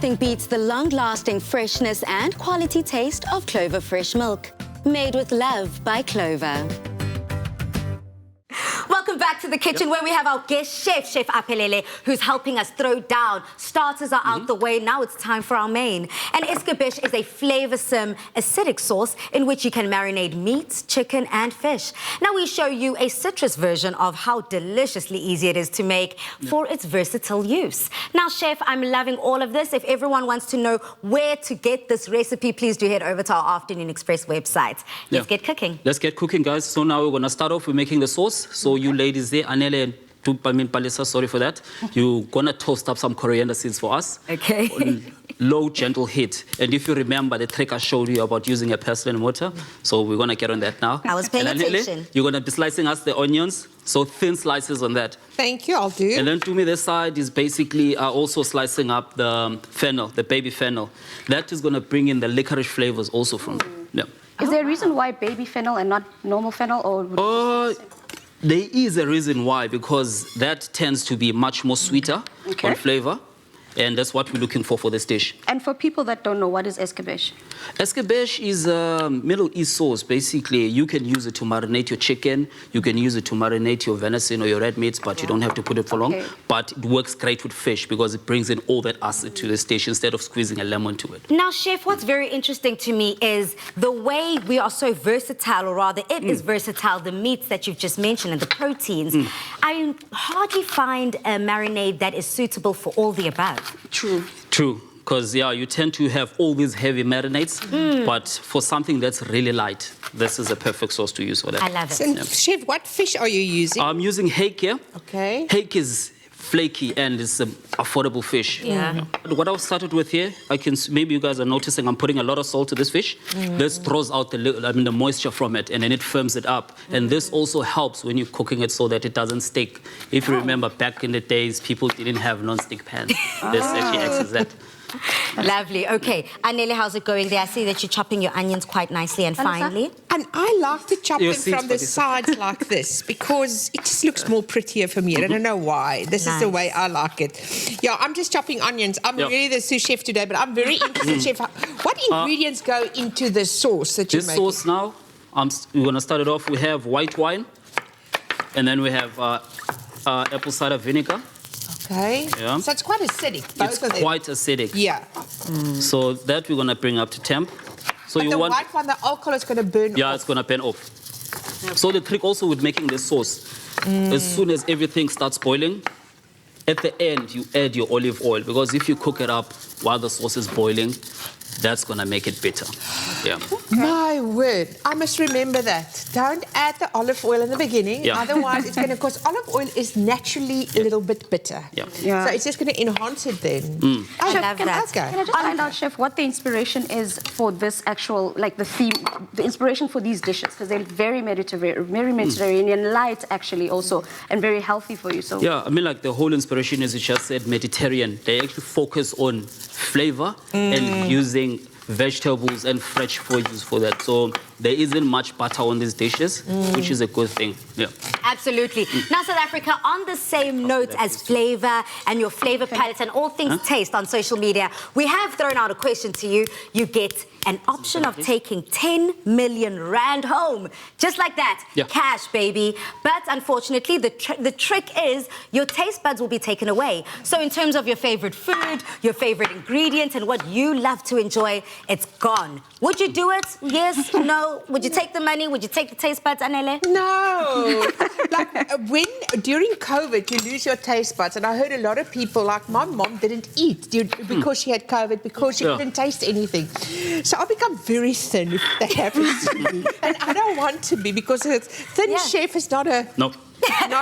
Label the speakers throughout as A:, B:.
A: Nothing beats the long-lasting freshness and quality taste of Clover fresh milk. Made with love by Clover.
B: Welcome back to the kitchen where we have our guest chef, Chef Apelele, who's helping us throw down. Starters are out the way. Now it's time for our main. And escabeche is a flavorsome, acidic sauce in which you can marinate meats, chicken and fish. Now we show you a citrus version of how deliciously easy it is to make for its versatile use. Now, Chef, I'm loving all of this. If everyone wants to know where to get this recipe, please do head over to our Afternoon Express website. Let's get cooking.
C: Let's get cooking, guys. So now we're going to start off with making the sauce. So you ladies there, Anele and Palisa, sorry for that. You're going to toast up some coriander seeds for us.
B: Okay.
C: On low, gentle heat. And if you remember the trick I showed you about using a pestle and mortar, so we're going to get on that now.
B: I was paying attention.
C: You're going to be slicing us the onions, so thin slices on that.
D: Thank you, I'll do.
C: And then to me, this side is basically also slicing up the fennel, the baby fennel. That is going to bring in the licorice flavors also from it.
E: Is there a reason why baby fennel and not normal fennel? Or
C: there is a reason why, because that tends to be much more sweeter on flavor, and that's what we're looking for this dish.
E: And for people that don't know, what is escabeche?
C: Escabeche is a Middle East sauce. Basically, you can use it to marinate your chicken, you can use it to marinate your venison or your red meats, but you don't have to put it for long. But it works great with fish because it brings in all that acid to this dish instead of squeezing a lemon to it.
B: Now, Chef, what's very interesting to me is the way we are so versatile, or rather it is versatile, the meats that you've just mentioned and the proteins. I hardly find a marinade that is suitable for all the above.
C: True. Because, you tend to have all these heavy marinades, but for something that's really light, this is a perfect sauce to use for that.
B: I love it.
D: So, Chef, what fish are you using?
C: I'm using hake here.
D: Okay.
C: Hake is flaky and it's an affordable fish.
B: Yeah.
C: What I've started with here, maybe you guys are noticing I'm putting a lot of salt to this fish. This draws out the moisture from it, and then it firms it up. And this also helps when you're cooking it so that it doesn't stick. If you remember back in the days, people didn't have non-stick pans. This actually acts as that.
B: Lovely. Okay. Anele, how's it going there? I see that you're chopping your onions quite nicely and finely.
D: And I like to chop them from the sides like this because it just looks more prettier for me. I don't know why. This is the way I like it. Yeah, I'm just chopping onions. I'm really the sous chef today, but I'm very interested, Chef. What ingredients go into the sauce that you're making?
C: This sauce now, we're going to start it off. We have white wine, and then we have apple cider vinegar.
D: Okay.
C: Yeah.
D: So it's quite acidic, both of them.
C: It's quite acidic.
D: Yeah.
C: So that we're going to bring up to temp. So
D: but the white one, the alcohol is going to burn off.
C: Yeah, it's going to burn off. So the trick also with making this sauce, as soon as everything starts boiling, at the end, you add your olive oil. Because if you cook it up while the sauce is boiling, that's going to make it bitter. Yeah.
D: My word. I must remember that. Don't add the olive oil in the beginning.
C: Yeah.
D: Otherwise, it's going to... Because olive oil is naturally a little bit bitter.
C: Yeah.
D: So it's just going to enhance it then.
B: I love that.
D: Okay.
E: Can I just find out, Chef, what the inspiration is for this actual, like the theme, the inspiration for these dishes? Because they're very Mediterranean, light actually also, and very healthy for you. So
C: yeah, I mean, like the whole inspiration, as you just said, Mediterranean. They actually focus on flavor and using vegetables and fresh produce for that. So there isn't much butter on these dishes, which is a good thing. Yeah.
B: Absolutely. Now, South Africa, on the same note as flavor and your flavor palettes and all things taste on social media, we have thrown out a question to you. You get an option of taking 10 million rand home. Just like that.
C: Yeah.
B: Cash, baby. But unfortunately, the trick is your taste buds will be taken away. So in terms of your favorite food, your favorite ingredient, and what you love to enjoy, it's gone. Would you do it? Yes? No? Would you take the money? Would you take the taste buds, Anele?
D: No. During COVID, you lose your taste buds. And I heard a lot of people, like my mom, didn't eat because she had COVID, because she couldn't taste anything. So I become very thin if that happens to me. And I don't want to be, because a thin chef is not a...
C: Nope.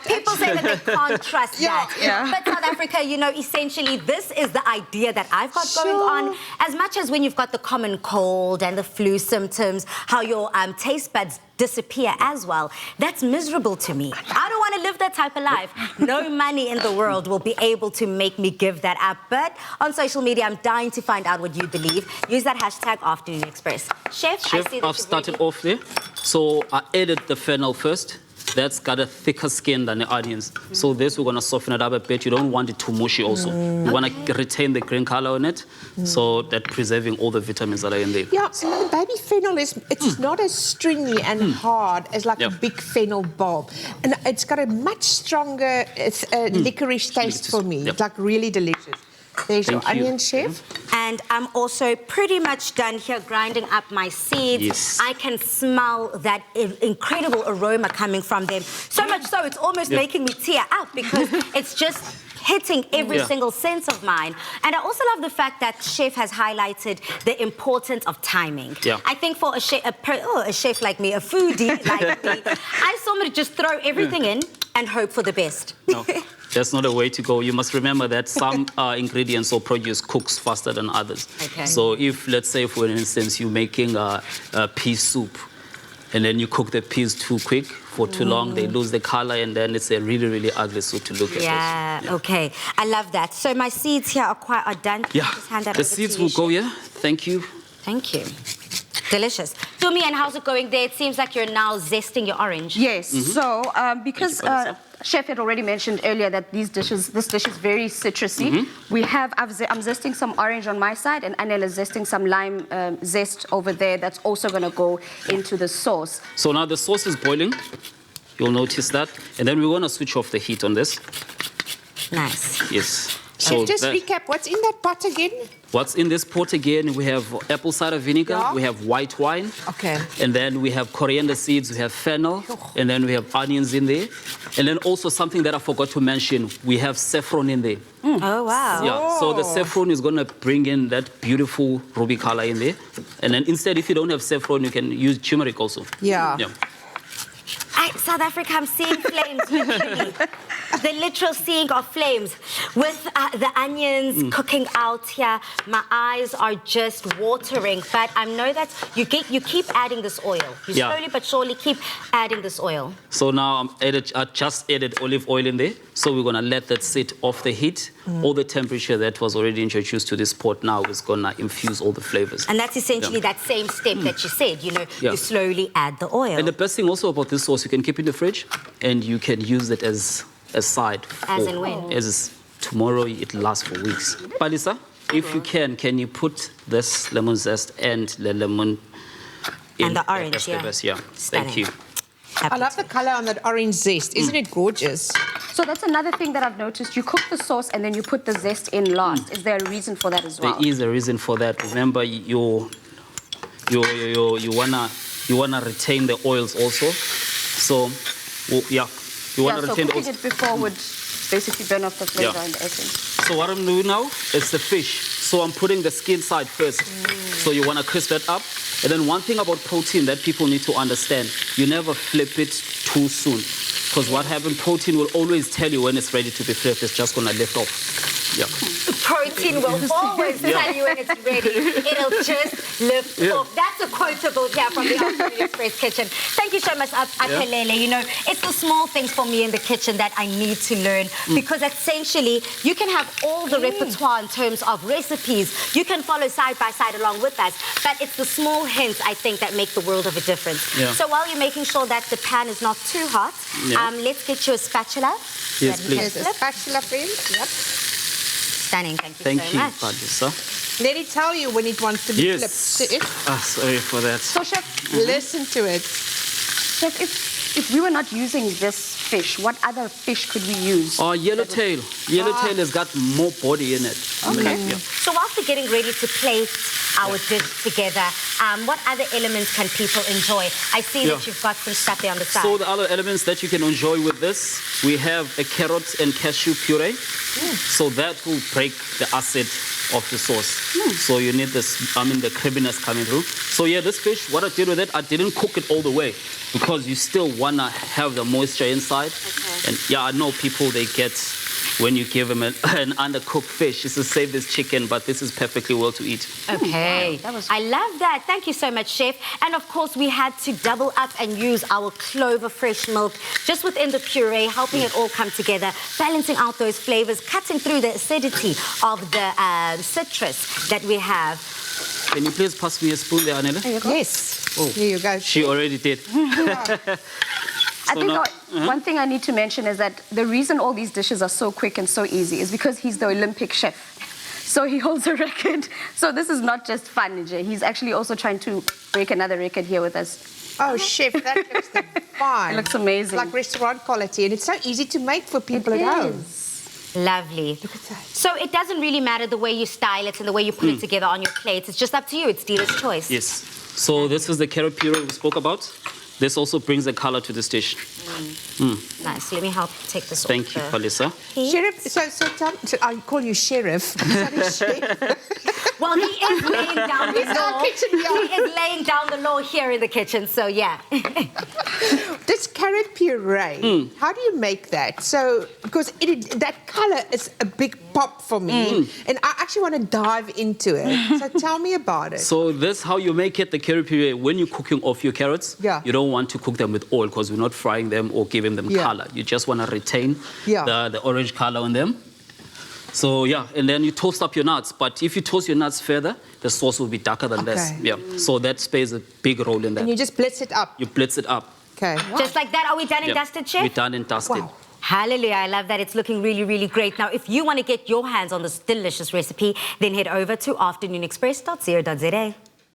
B: People say that they can't trust that. But South Africa, essentially this is the idea that I've got going on. As much as when you've got the common cold and the flu symptoms, how your taste buds disappear as well. That's miserable to me. I don't want to live that type of life. No money in the world will be able to make me give that up. But on social media, I'm dying to find out what you believe. Use that hashtag Afternoon Express. Chef, I see that
C: I've started off there. So I added the fennel first. that's got a thicker skin than the onions. So this, we're going to soften it up a bit. You don't want it too mushy also. You want to retain the green color on it, so that preserving all the vitamins that are in there.
D: Yeah, so the baby fennel it's not as stringy and hard as like a big fennel bulb. And it's got a much stronger licorice taste for me.
C: Yep.
D: It's like really delicious. There's your onion, chef.
B: And I'm also pretty much done here grinding up my seeds.
C: Yes.
B: I can smell that incredible aroma coming from them. So much so, it's almost making me tear up because it's just hitting every single sense of mine. And I also love the fact that Chef has highlighted the importance of timing.
C: Yeah.
B: I think for a chef like me, a foodie like me, I saw me just throw everything in and hope for the best.
C: No, that's not a way to go. You must remember that some ingredients or produce cooks faster than others.
B: Okay.
C: So if, let's say, for instance, you're making a pea soup, and then you cook the peas too quick, for too long, they lose the color, and then it's a really, really ugly soup to look at.
B: Yeah, okay. I love that. So my seeds here are done. Can I just hand that
C: the
B: over
C: seeds
B: to you,
C: will go
B: Chef?
C: here. Thank you.
B: Thank you. Delicious. Tumi, and how's it going there? It seems like you're now zesting your orange.
E: Yes. So because Chef had already mentioned earlier that this dish is very citrusy. I'm zesting some orange on my side, and Anel is zesting some lime zest over there. That's also going to go into the sauce.
C: So now the sauce is boiling. You'll notice that, and then we want to switch off the heat on this.
B: Nice.
C: Yes.
D: So just recap, what's in that pot again?
C: What's in this pot again? We have apple cider vinegar, we have white wine, and then we have coriander seeds, we have fennel, and then we have onions in there. And then also something that I forgot to mention, we have saffron in there.
B: Oh, wow.
C: Yeah, so the saffron is going to bring in that beautiful ruby color in there. And then instead, if you don't have saffron, you can use turmeric also.
D: Yeah.
B: South Africa, I'm seeing flames, literally. The literal seeing of flames. With the onions cooking out here, my eyes are just watering. But I know that you keep adding this oil. You slowly but surely keep adding this oil.
C: So now I just added olive oil in there. So we're going to let that sit off the heat. All the temperature that was already introduced to this pot now is going to infuse all the flavors.
B: And that's essentially that same step that you said, you know, you slowly add the oil.
C: And the best thing also about this sauce, you can keep it in the fridge and you can use it as a side.
B: As and when?
C: As tomorrow, it lasts for weeks. Palisa, if you can you put this lemon zest and the lemon in
B: and the orange,
C: Escabeche? Yeah.
B: Stunning.
C: Thank you.
D: I love the color on that orange zest. Isn't it gorgeous?
E: So that's another thing that I've noticed. You cook the sauce and then you put the zest in last. Is there a reason for that as well?
C: There is a reason for that. Remember, you wanna retain the oils also. So, you wanna retain the oils.
E: Cooking it before would basically burn off the flavor and the essence.
C: So what I'm doing now is the fish. So I'm putting the skin side first. So you wanna crisp that up. And then one thing about protein that people need to understand, you never flip it too soon. Because what happens, protein will always tell you when it's ready to be flipped. It's just gonna lift off. Yeah.
B: Protein will always tell you when it's ready. It'll just lift off. That's a quotable here from the Afternoon Express kitchen. Thank you so much, Aphelele. You know, it's the small things for me in the kitchen that I need to learn because essentially you can have all the repertoire in terms of recipes. You can follow side by side along with us, but it's the small hints, I think, that make the world of a difference. Yeah. So while you're making sure that the pan is not too hot, let's get you a spatula.
C: Yes, please.
D: There's a spatula, friends. Yep.
B: Stunning. Thank you so much.
C: Palisa.
D: Let it tell you when it wants to be flipped.
C: Sorry for that.
E: So, Chef,
D: listen to it.
E: Chef, if we were not using this fish, what other fish could we use?
C: Yellowtail. Yellowtail has got more body in it.
B: Okay. So whilst we're getting ready to plate our dish together, what other elements can people enjoy? I see that you've got some stuff there on the side.
C: So the other elements that you can enjoy with this, we have a carrot and cashew puree. So that will break the acid of the sauce. So you need this, the creaminess coming through. So yeah, this fish, what I did with it, I didn't cook it all the way because you still want to have the moisture inside. Okay. And yeah, I know people, they get, when you give them an undercooked fish, it's the same as chicken, but this is perfectly well to eat.
B: Okay, I love that. Thank you so much, Chef. And of course, we had to double up and use our Clover fresh milk just within the puree, helping it all come together, balancing out those flavors, cutting through the acidity of the citrus that we have.
C: Can you please pass me a spoon there, Anela?
D: Yes. Oh, here you go.
C: She already did.
E: I
C: So
E: think
C: now-
E: one thing I need to mention is that the reason all these dishes are so quick and so easy is because he's the Olympic chef. So he holds a record. So this is not just fun, Jay. He's actually also trying to break another record here with us.
D: Oh, chef, that looks divine.
E: It looks amazing.
D: It's like restaurant quality, and it's so easy to make for people at home.
B: Lovely.
D: Look at that.
B: So it doesn't really matter the way you style it and the way you put it together on your plates. It's just up to you. It's dealer's choice.
C: Yes. So this is the carrot puree we spoke about. This also brings a color to this dish.
B: Nice. Let me help take this off.
C: Thank you, Palisa.
D: Sheriff, so I call you Sheriff. Sorry, Chef.
B: Well, he is laying down the
D: He's our
B: law.
D: kitchen
B: He
D: yard.
B: is laying down the law here in the kitchen, so yeah.
D: This carrot puree, how do you make that? So, because that color is a big pop for me, and I actually want to dive into it. So tell me about it.
C: So this how you make it, the carrot puree. When you're cooking off your carrots,
D: Yeah.
C: you don't want to cook them with oil because we're not frying them or giving them
D: Yeah.
C: color. You just want to retain
D: Yeah.
C: the orange color on them. So yeah, and then you toast up your nuts. But if you toast your nuts further, the sauce will be darker than this.
D: Okay.
C: Yeah. So that plays a big role in that.
D: And you just blitz it up.
C: You blitz it up.
D: Okay.
B: Just like that. Are we done and
C: Yeah.
B: dusted, Chef?
C: We're done and dusted.
D: Wow.
B: Hallelujah, I love that. It's looking really, really great. Now, if you want to get your hands on this delicious recipe, then head over to afternoonexpress.co.za.